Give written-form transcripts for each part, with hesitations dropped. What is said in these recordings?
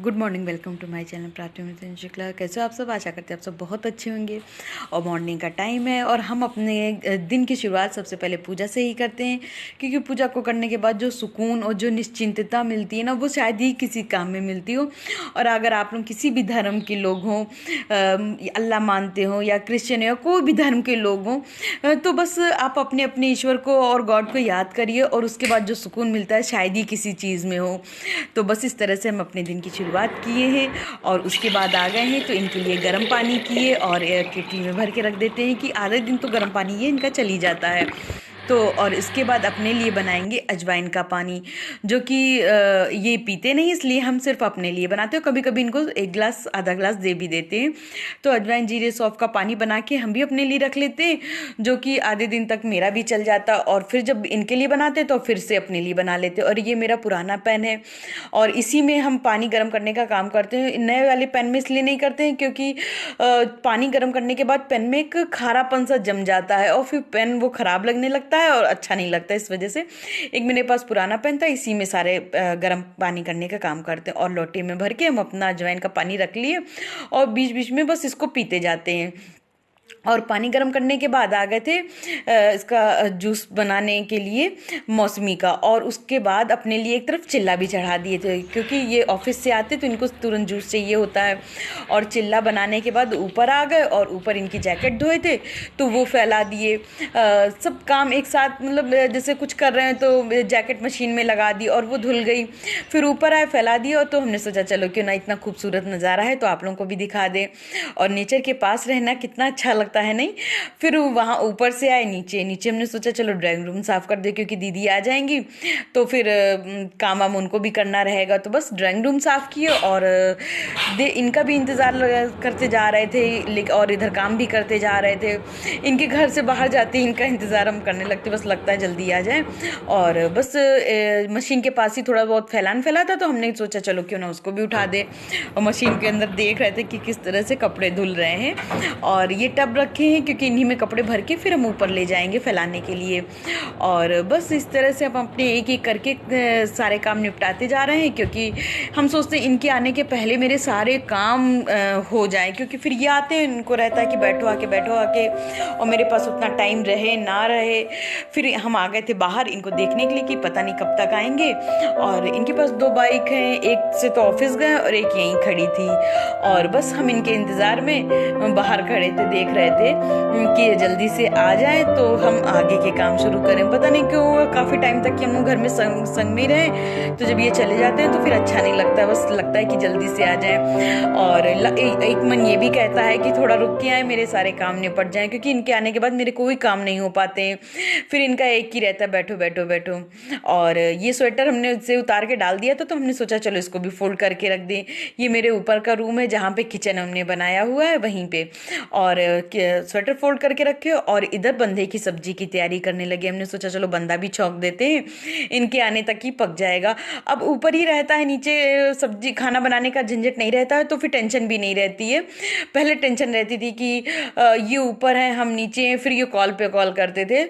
Good morning, welcome to my channel Prarthana Mithun Shukla. कैसे हो आप सब? आशा करते हैं आप सब बहुत अच्छे होंगे। और मॉर्निंग का टाइम है और हम अपने दिन की शुरुआत सबसे पहले पूजा से ही करते हैं, क्योंकि पूजा को करने के बाद जो सुकून और जो निश्चिंतता मिलती है ना, वो शायद ही किसी काम में मिलती हो। और अगर आप लोग किसी भी धर्म के लोग हों, अल्लाह मानते हो या क्रिश्चियन या कोई भी धर्म के लोग हों, तो बस आप अपने अपने ईश्वर को और गॉड को याद करिए और उसके बाद जो सुकून मिलता है शायद ही किसी चीज़ में हो। तो बस इस तरह से हम अपने दिन की शुरुआत किए हैं और उसके बाद आ गए हैं तो इनके लिए गर्म पानी किए और केटली में भर के रख देते हैं कि आधे दिन तो गर्म पानी ये इनका चल ही जाता है। तो और इसके बाद अपने लिए बनाएंगे अजवाइन का पानी, जो कि ये पीते नहीं, इसलिए हम सिर्फ अपने लिए बनाते हैं। कभी कभी इनको एक गिलास आधा गिलास दे भी देते हैं। तो अजवाइन जीरे सौंफ का पानी बना के हम भी अपने लिए रख लेते हैं, जो कि आधे दिन तक मेरा भी चल जाता। और फिर जब इनके लिए बनाते तो फिर से अपने लिए बना लेते। और ये मेरा पुराना पैन है और इसी में हम पानी गर्म करने का काम करते हैं। नए वाले पैन में इसलिए नहीं करते हैं क्योंकि पानी गर्म करने के बाद पैन में एक खारापन सा जम जाता है और फिर पैन वो खराब लगने लगता है और अच्छा नहीं लगता। इस वजह से एक मेरे पास पुराना पैन था, इसी में सारे गर्म पानी करने का काम करते हैं। और लोटे में भर के हम अपना अजवाइन का पानी रख लिए और बीच बीच में बस इसको पीते जाते हैं। और पानी गर्म करने के बाद आ गए थे इसका जूस बनाने के लिए मौसमी का। और उसके बाद अपने लिए एक तरफ चिल्ला भी चढ़ा दिए थे, क्योंकि ये ऑफिस से आते तो इनको तुरंत जूस चाहिए होता है। और चिल्ला बनाने के बाद ऊपर आ गए और ऊपर इनकी जैकेट धोए थे तो वो फैला दिए। सब काम एक साथ, मतलब जैसे कुछ कर रहे हैं तो जैकेट मशीन में लगा दी और वो धुल गई, फिर ऊपर आए फैला दिया। और तो हमने सोचा चलो क्यों ना, इतना खूबसूरत नज़ारा है तो आप लोगों को भी दिखा दें। और नेचर के पास रहना कितना अच्छा लगता है नहीं। फिर वहाँ ऊपर से आए नीचे नीचे हमने सोचा चलो ड्राइंग रूम साफ कर दे, क्योंकि दीदी आ जाएंगी तो फिर काम वाम उनको भी करना रहेगा। तो बस ड्राइंग रूम साफ किए और इनका भी इंतज़ार करते जा रहे थे और इधर काम भी करते जा रहे थे। इनके घर से बाहर जाते ही इनका इंतज़ार हम करने लगते, बस लगता है जल्दी आ जाए। और बस मशीन के पास ही थोड़ा बहुत फैलान फैला था तो हमने सोचा चलो क्यों ना उसको भी उठा दे। और मशीन के अंदर देख रहे थे कि किस तरह से कपड़े धुल रहे हैं। और ये टब रखे हैं क्योंकि इन्हीं में कपड़े भर के फिर हम ऊपर ले जाएंगे फैलाने के लिए। और बस इस तरह से हम अपने एक एक करके सारे काम निपटाते जा रहे हैं, क्योंकि हम सोचते हैं इनके आने के पहले मेरे सारे काम हो जाएं, क्योंकि फिर ये आते हैं, इनको रहता है कि बैठो आके और मेरे पास उतना टाइम रहे ना रहे। फिर हम आ गए थे बाहर इनको देखने के लिए कि पता नहीं कब तक आएंगे। और इनके पास 2 बाइक हैं, एक से तो ऑफिस गए और एक यहीं खड़ी थी। और बस हम इनके इंतज़ार में बाहर खड़े थे, देख रहे थे कि जल्दी से आ जाए तो हम आगे के काम शुरू करें। पता नहीं क्यों काफ़ी टाइम तक कि हम लोग घर में संग में रहे, तो जब ये चले जाते हैं तो फिर अच्छा नहीं लगता, बस लगता है कि जल्दी से आ जाए। और एक मन ये भी कहता है कि थोड़ा रुक के आए, मेरे सारे काम निपट जाएं, क्योंकि इनके आने के बाद मेरे कोई काम नहीं हो पाते हैं। फिर इनका एक ही रहता है बैठो बैठो बैठो। और ये स्वेटर हमने उससे उतार के डाल दिया था तो हमने सोचा चलो इसको भी फोल्ड करके रख दें। ये मेरे ऊपर का रूम है जहाँ पे किचन हमने बनाया हुआ है, वहीं पे। और स्वेटर फोल्ड करके रखे और इधर बंदे की सब्जी की तैयारी करने लगे। हमने सोचा चलो बंदा भी छौंक देते हैं, इनके आने तक ही पक जाएगा। अब ऊपर ही रहता है, नीचे सब्जी खाना बनाने का झंझट नहीं रहता है तो फिर टेंशन भी नहीं रहती है। पहले टेंशन रहती थी कि ये ऊपर है हम नीचे हैं, फिर ये कॉल पे कॉल करते थे।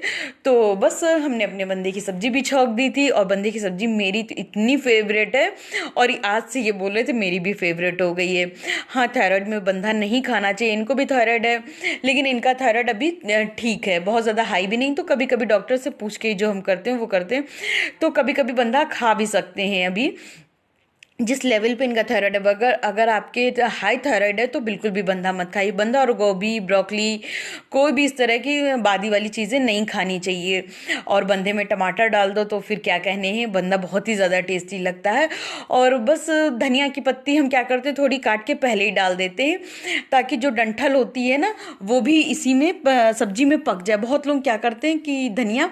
तो बस हमने अपने बंदे की सब्जी भी छौंक दी थी और बंदे की सब्जी मेरी तो इतनी फेवरेट है और आज से ये बोल रहे थे मेरी भी फेवरेट हो गई है। हाँ, थायराइड में बंधा नहीं खाना चाहिए, इनको भी थायराइड है लेकिन इनका थायराइड अभी ठीक है, बहुत ज़्यादा हाई भी नहीं। तो कभी कभी डॉक्टर से पूछ के जो हम करते हैं वो करते हैं, तो कभी कभी बंधा खा भी सकते हैं अभी जिस लेवल पे इनका थायराइड है। अगर आपके हाई थायराइड है तो बिल्कुल भी बंधा मत खाइए। बंधा और गोभी ब्रोकली कोई भी इस तरह की बादी वाली चीज़ें नहीं खानी चाहिए। और बंधे में टमाटर डाल दो तो फिर क्या कहने हैं, बंधा बहुत ही ज़्यादा टेस्टी लगता है। और बस धनिया की पत्ती हम क्या करते हैं थोड़ी काट के पहले ही डाल देते हैं, ताकि जो डंठल होती है ना वो भी इसी में सब्जी में पक जाए। बहुत लोग क्या करते हैं कि धनिया,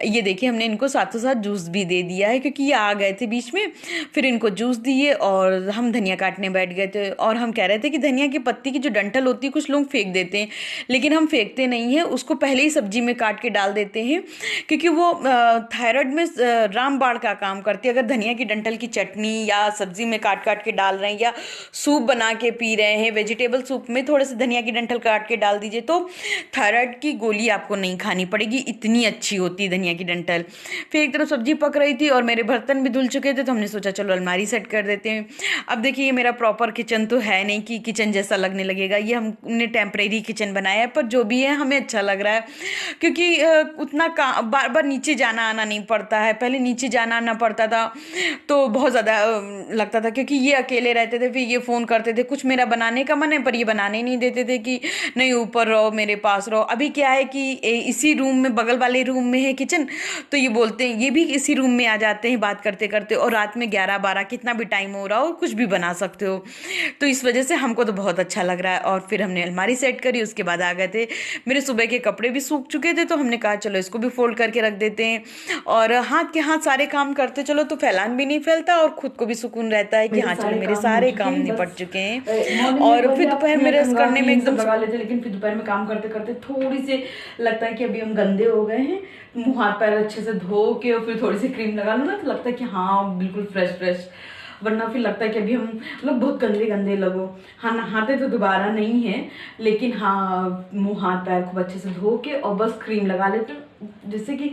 ये देखिए हमने इनको साथों साथ जूस भी दे दिया है, क्योंकि ये आ गए थे बीच में, फिर इनको जूस दिए और हम धनिया काटने बैठ गए थे। और हम कह रहे थे कि धनिया की पत्ती की जो डंठल होती है कुछ लोग फेंक देते हैं, लेकिन हम फेंकते नहीं हैं, उसको पहले ही सब्जी में काट के डाल देते हैं, क्योंकि वो थायराइड में रामबाण का काम करती है। अगर धनिया की डंठल की चटनी या सब्जी में काट काट के डाल रहे हैं या सूप बना के पी रहे हैं, वेजिटेबल सूप में थोड़े से धनिया की डंठल काट के डाल दीजिए तो थायराइड की गोली आपको नहीं खानी पड़ेगी, इतनी अच्छी होती है धनिया की डंठल। फिर एक तरफ सब्जी पक रही थी और मेरे बर्तन भी धुल चुके थे तो हमने सोचा चलो अलमारी सेट कर देते हैं। अब देखिए ये मेरा प्रॉपर किचन तो है नहीं कि किचन जैसा लगने लगेगा, ये हमने टेम्परेरी किचन बनाया है, पर जो भी है हमें अच्छा लग रहा है क्योंकि उतना बार बार नीचे जाना आना नहीं पड़ता है। पहले नीचे जाना आना पड़ता था तो बहुत ज़्यादा लगता था, क्योंकि ये अकेले रहते थे, फिर ये फ़ोन करते थे कुछ मेरा बनाने का मन है, पर ये बनाने नहीं देते थे कि नहीं ऊपर रहो मेरे पास रहो। अभी क्या है कि इसी रूम में, बगल वाले रूम में है किचन, तो ये बोलते हैं, ये भी इसी रूम में आ जाते हैं बात करते करते, और रात में 11-12 कितना भी टाइम हो रहा हो कुछ भी बना सकते हो। तो इस वजह से हमको तो बहुत अच्छा लग रहा है। और फिर हमने अलमारी सेट करी, उसके बाद आ गए थे, मेरे सुबह के कपड़े भी सूख चुके थे, तो हमने कहा चलो इसको भी फोल्ड करके रख देते हैं, और हाथ के हाथ सारे काम करते चलो तो फैलान भी नहीं फैलता और खुद को भी सुकून रहता है कि हाँ चलो मेरे सारे काम निपट चुके हैं। और फिर दोपहर में रेस्ट करने में एकदम लगा लेते, लेकिन फिर दोपहर में काम करते करते थोड़ी सी लगता है कि अभी हम गंदे हो गए हैं, मुंह हाथ पैर अच्छे से धो के और फिर थोड़ी सी क्रीम लगा लो ना, तो लगता है कि हाँ बिल्कुल फ्रेश फ्रेश, वरना फिर लगता है कि अभी हम मतलब बहुत गंदे गंदे लगो। हाँ नहाते तो दोबारा नहीं है, लेकिन हाँ मुंह हाथ पैर खूब अच्छे से धो के और बस क्रीम लगा लेते, जिससे कि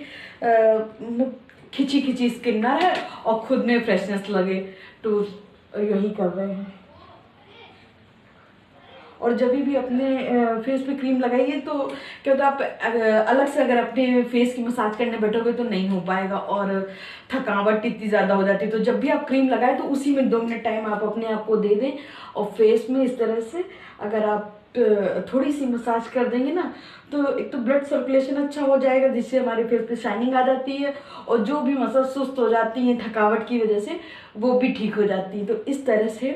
खिंची खिंची स्किन ना रहे और खुद में फ्रेशनेस लगे। तो यही कर रहे हैं। और जब भी अपने फेस पे क्रीम लगाइए तो क्या होता है, आप अलग से अगर अपने फेस की मसाज करने बैठोगे तो नहीं हो पाएगा और थकावट इतनी ज़्यादा हो जाती है। तो जब भी आप क्रीम लगाए तो उसी में 2 मिनट टाइम आप अपने आप को दे दें, और फेस में इस तरह से अगर आप थोड़ी सी मसाज कर देंगे ना, तो एक तो ब्लड सर्कुलेशन अच्छा हो जाएगा, जिससे हमारे फेस पे शाइनिंग आ जाती है, और जो भी मसल सुस्त हो जाती है थकावट की वजह से वो भी ठीक हो जाती है। तो इस तरह से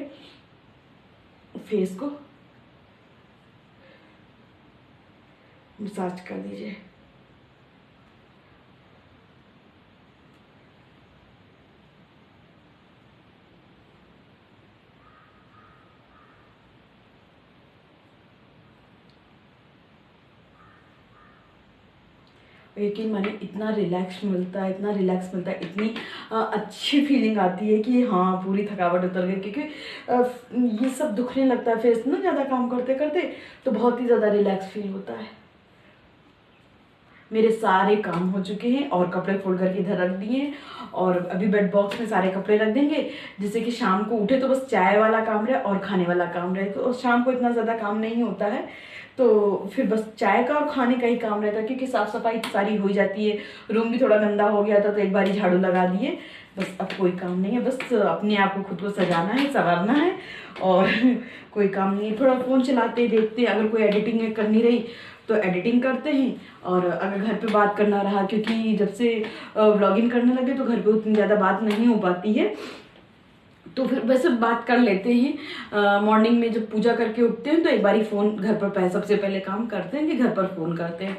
फेस को मसाज कर दीजिए। यकीन माने इतना रिलैक्स मिलता है, इतना रिलैक्स मिलता है, इतनी अच्छी फीलिंग आती है कि हाँ पूरी थकावट उतर गई। क्योंकि ये सब दुखने लगता है फेस ना ज़्यादा काम करते करते, तो बहुत ही ज़्यादा रिलैक्स फील होता है। मेरे सारे काम हो चुके हैं और कपड़े फोल्ड करके इधर रख दिए, और अभी बेड बॉक्स में सारे कपड़े रख देंगे, जिससे कि शाम को उठे तो बस चाय वाला काम रहे और खाने वाला काम रहे। तो शाम को इतना ज़्यादा काम नहीं होता है, तो फिर बस चाय का और खाने का ही काम रहता है, क्योंकि साफ़ सफाई सारी हो जाती है। रूम भी थोड़ा गंदा हो गया था तो एक बार झाड़ू लगा दिए, बस अब कोई काम नहीं है, बस अपने आप को खुद को सजाना है, संवारना है, और कोई काम नहीं है। थोड़ा फ़ोन चलाते देखते, अगर कोई एडिटिंग करनी रही तो एडिटिंग करते हैं, और अगर घर पे बात करना रहा, क्योंकि जब से व्लॉगिंग करने लगे तो घर पे उतनी ज़्यादा बात नहीं हो पाती है, तो फिर वैसे बात कर लेते हैं। मॉर्निंग में जब पूजा करके उठते हैं तो एक बारी फ़ोन घर पर सबसे पहले काम करते हैं कि घर पर फ़ोन करते हैं,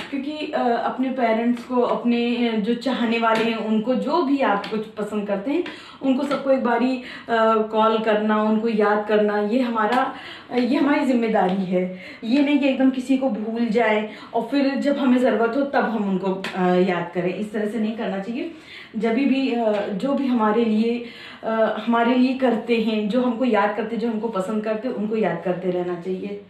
क्योंकि अपने पेरेंट्स को, अपने जो चाहने वाले हैं उनको, जो भी आप कुछ पसंद करते हैं उनको सबको एक बारी कॉल करना, उनको याद करना, ये हमारी जिम्मेदारी है। ये नहीं कि एकदम किसी को भूल जाए और फिर जब हमें ज़रूरत हो तब हम उनको याद करें, इस तरह से नहीं करना चाहिए। जब भी जो भी हमारे लिए करते हैं, जो हमको याद करते, जो हमको पसंद करते, उनको याद करते रहना चाहिए।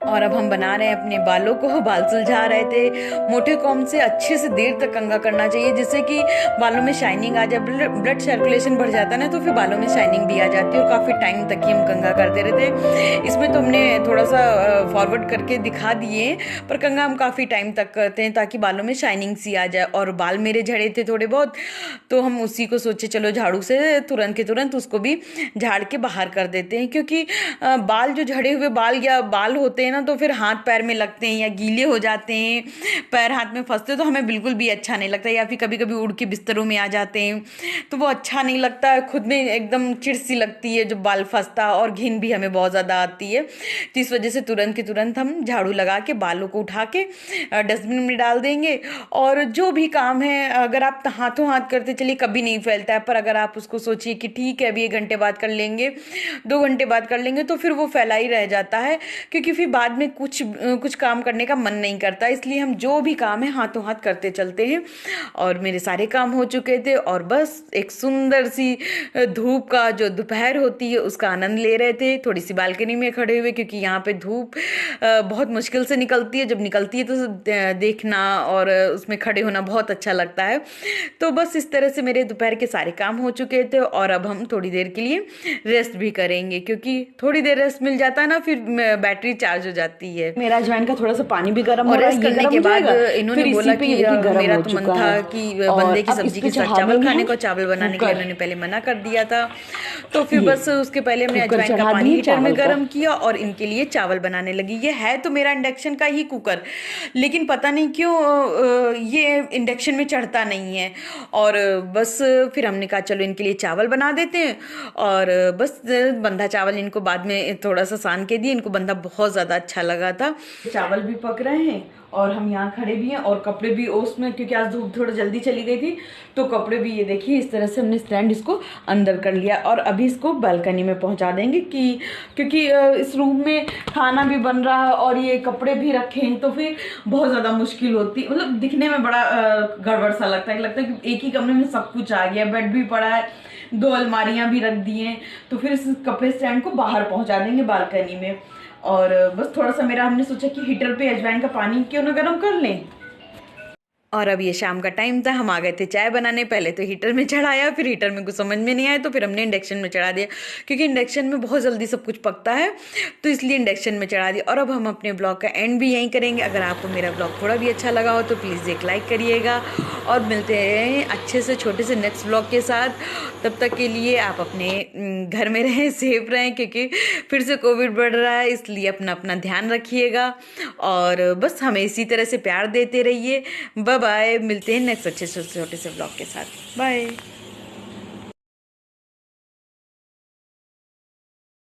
और अब हम बना रहे हैं अपने बालों को, बाल सुलझा रहे थे। मोटे कॉम्ब से अच्छे से देर तक कंघा करना चाहिए, जिससे कि बालों में शाइनिंग आ जाए। ब्लड सर्कुलेशन बढ़ जाता है ना, तो फिर बालों में शाइनिंग भी आ जाती है, और काफ़ी टाइम तक ही हम कंघा करते रहते। इसमें तो हमने थोड़ा सा फॉरवर्ड करके दिखा दिए, पर कंघा हम काफ़ी टाइम तक करते हैं ताकि बालों में शाइनिंग सी आ जाए। और बाल मेरे झड़े थे थोड़े बहुत, तो हम उसी को सोचे चलो झाड़ू से तुरंत के तुरंत उसको भी झाड़ के बाहर कर देते हैं, क्योंकि बाल जो झड़े हुए बाल होते हैं ना, तो फिर हाथ पैर में लगते हैं या गीले हो जाते हैं, पैर हाथ में फंसते, तो हमें बिल्कुल भी अच्छा नहीं लगता। या फिर कभी कभी उड़ के बिस्तरों में आ जाते हैं, तो वो अच्छा नहीं लगता है, खुद में एकदम चिढ़ सी लगती है जब बाल फंसता, और घिन भी हमें बहुत ज़्यादा आती है। तो इस वजह से तुरंत के तुरंत हम झाड़ू लगा के बालों को उठा के डस्टबिन में डाल देंगे। और जो भी काम है, अगर आप हाथों हाथ करते चलिए कभी नहीं फैलता है, पर अगर आप उसको सोचिए कि ठीक है अभी 1 घंटे बाद कर लेंगे, 2 घंटे बाद कर लेंगे, तो फिर वो फैला ही रह जाता है, क्योंकि फिर बाद में कुछ काम करने का मन नहीं करता, इसलिए हम जो भी काम है हाथों हाथ करते चलते हैं। और मेरे सारे काम हो चुके थे और बस एक सुंदर सी धूप का जो दोपहर होती है उसका आनंद ले रहे थे। थोड़ी सी बालकनी में खड़े हुए, क्योंकि यहाँ पे धूप बहुत मुश्किल से निकलती है, जब निकलती है तो देखना और उसमें खड़े होना बहुत अच्छा लगता है। तो बस इस तरह से मेरे दोपहर के सारे काम हो चुके थे और अब हम थोड़ी देर के लिए रेस्ट भी करेंगे, क्योंकि थोड़ी देर रेस्ट मिल जाता है ना, फिर बैटरी चार्ज हो जाती है। मेरा अजवाइन का थोड़ा सा पानी भी गर्म हो और रहा रेस्ट है। करने के बाद इन्होंने बोला कि मेरा तो मन था कि बंदे की सब्जी के साथ चावल खाने को, चावल बनाने के लिए इन्होंने पहले मना कर दिया था। तो फिर बस उसके पहले हमने अजवाइन का पानी हीटर में गर्म किया और इनके लिए चावल बनाने लगी। ये है तो मेरा इंडक्शन का ही कुकर, लेकिन पता नहीं क्यों ये इंडक्शन में चढ़ता नहीं है। और बस फिर हमने कहा चलो इनके लिए चावल बना देते हैं। और बस बंधा चावल इनको बाद में थोड़ा सा सान के दिए, इनको बंधा बहुत ज़्यादा अच्छा लगा था। चावल भी पक रहे हैं और हम यहाँ खड़े भी हैं और कपड़े भी ओस में, क्योंकि आज धूप थोड़ा जल्दी चली गई थी, तो कपड़े भी ये देखिए इस तरह से हमने स्टैंड इसको अंदर कर लिया और अभी इसको बालकनी में पहुँचा देंगे क्योंकि इस रूम में खाना भी बन रहा है और ये कपड़े भी रखे हैं, तो फिर बहुत ज़्यादा मुश्किल होती, मतलब दिखने में बड़ा गड़बड़ सा लगता है कि एक ही कमरे में सब कुछ आ गया, बेड भी पड़ा है, 2 अलमारियाँ भी रख दी हैं, तो फिर इस कपड़े स्टैंड को बाहर पहुँचा देंगे बालकनी में। और बस थोड़ा सा हमने सोचा कि हीटर पे अजवाइन का पानी क्यों ना गर्म कर लें। और अब ये शाम का टाइम था, हम आ गए थे चाय बनाने। पहले तो हीटर में चढ़ाया, फिर हीटर में कुछ समझ में नहीं आया तो फिर हमने इंडक्शन में चढ़ा दिया, क्योंकि इंडक्शन में बहुत जल्दी सब कुछ पकता है, तो इसलिए इंडक्शन में चढ़ा दिया। और अब हम अपने ब्लॉग का एंड भी यहीं करेंगे। अगर आपको मेरा ब्लॉग थोड़ा भी अच्छा लगा हो तो प्लीज़ एक लाइक करिएगा और मिलते हैं अच्छे से छोटे से नेक्स्ट ब्लॉग के साथ। तब तक के लिए आप अपने घर में रहें, सेफ रहें, क्योंकि फिर से कोविड बढ़ रहा है, इसलिए अपना अपना ध्यान रखिएगा और बस हमें इसी तरह से प्यार देते रहिए। बाय, मिलते हैं नेक्स्ट अच्छे से छोटे से ब्लॉग के साथ। बाय।